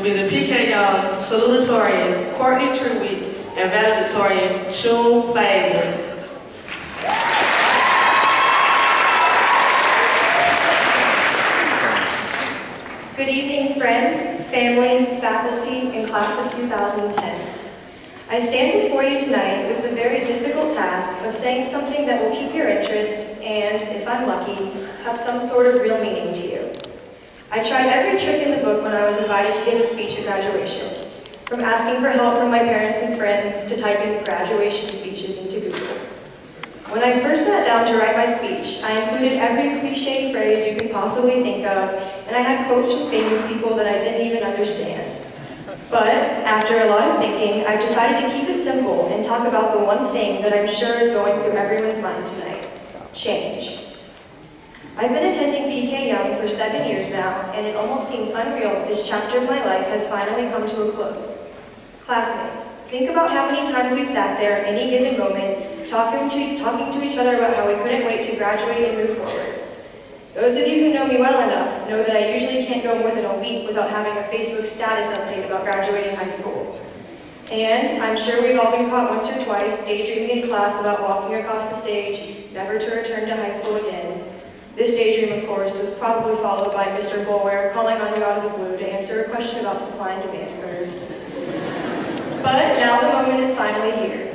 be the PK Yonge, Salutatorian, Courtney Treweek, and Salutatorian, Yonge. Good evening, friends, family, faculty, and class of 2010. I stand before you tonight with the very difficult task of saying something that will keep your interest and, if I'm lucky, have some sort of real meaning to you. I tried every trick in the book when I was invited to give a speech at graduation, from asking for help from my parents and friends to typing graduation speeches into Google. When I first sat down to write my speech, I included every cliché phrase you can possibly think of, and I had quotes from famous people that I didn't even understand. But, after a lot of thinking, I've decided to keep it simple and talk about the one thing that I'm sure is going through everyone's mind tonight: change. I've been attending PK Yonge for 7 years now, and it almost seems unreal that this chapter of my life has finally come to a close. Classmates, think about how many times we've sat there at any given moment, talking to each other about how we couldn't wait to graduate and move forward. Those of you who know me well enough know that I usually can't go more than a week without having a Facebook status update about graduating high school. And I'm sure we've all been caught once or twice daydreaming in class about walking across the stage, never to return to high school again. This daydream, of course, was probably followed by Mr. Bulware calling on you out of the blue to answer a question about supply and demand curves. But now the moment is finally here.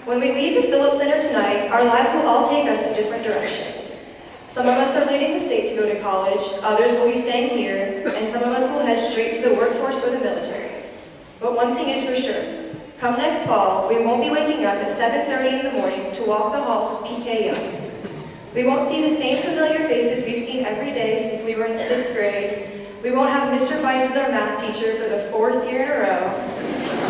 When we leave the Phillips Center tonight, our lives will all take us in different directions. Some of us are leaving the state to go to college, others will be staying here, and some of us will head straight to the workforce or the military. But one thing is for sure, come next fall, we won't be waking up at 7:30 in the morning to walk the halls of PK Yonge. We won't see the same familiar faces we've seen every day since we were in 6th grade. We won't have Mr. Weiss as our math teacher for the 4th year in a row.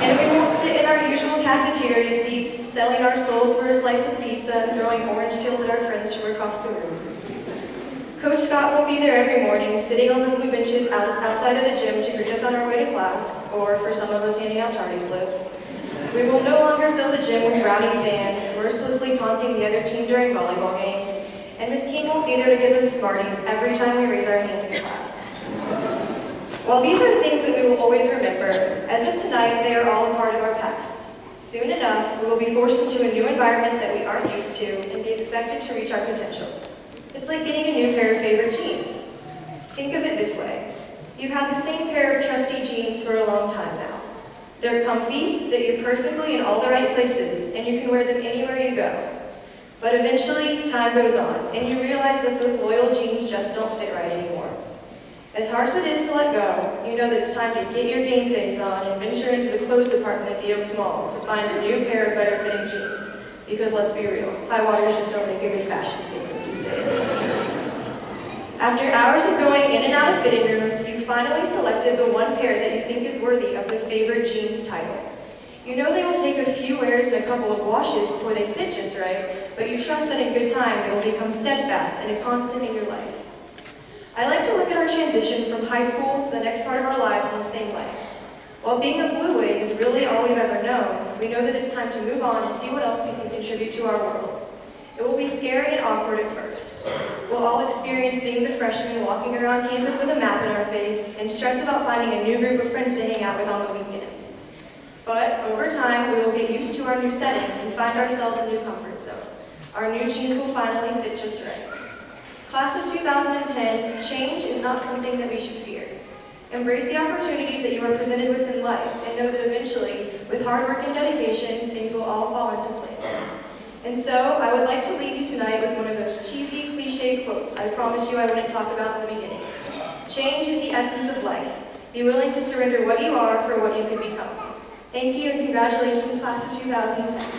And we won't sit in our usual cafeteria seats, selling our souls for a slice of pizza and throwing orange peels at our friends from across the room. Coach Scott won't be there every morning, sitting on the blue benches outside of the gym to greet us on our way to class, or for some of us handing out tardy slips. We will no longer fill the gym with rowdy fans, mercilessly taunting the other team during volleyball games, and Ms. King won't be there to give us Smarties every time we raise our hand in class. While these are things that we will always remember, as of tonight, they are all a part of our past. Soon enough, we will be forced into a new environment that we aren't used to and be expected to reach our potential. It's like getting a new pair of favorite jeans. Think of it this way. You've had the same pair of trusty jeans for a long time now. They're comfy, fit you perfectly in all the right places, and you can wear them anywhere you go. But eventually, time goes on, and you realize that those loyal jeans just don't fit right anymore. As hard as it is to let go, you know that it's time to get your game face on and venture into the clothes department at the Oaks Mall to find a new pair of better fitting jeans. Because let's be real, high waters just don't make a good fashion statement these days. After hours of going in and out of fitting rooms, you finally selected the one pair that you think is worthy of the favorite jeans title. You know they will take a few wears and a couple of washes before they fit just right, but you trust that in good time they will become steadfast and a constant in your life. I like to look at our transition from high school to the next part of our lives in the same way. While being a blue wing is really all we've ever known, we know that it's time to move on and see what else we can contribute to our world. It will be scary and awkward at first. We'll all experience being the freshmen walking around campus with a map in our face and stress about finding a new group of friends to hang out with on the weekends. But over time, we will get used to our new setting and find ourselves a new comfort zone. Our new jeans will finally fit just right. Class of 2010, change is not something that we should fear. Embrace the opportunities that you are presented with in life and know that eventually, with hard work and dedication, things will all fall into place. And so, I would like to leave you tonight with one of those cheesy, cliche quotes I promised you I wouldn't talk about in the beginning. Change is the essence of life. Be willing to surrender what you are for what you could become. Thank you and congratulations, class of 2010.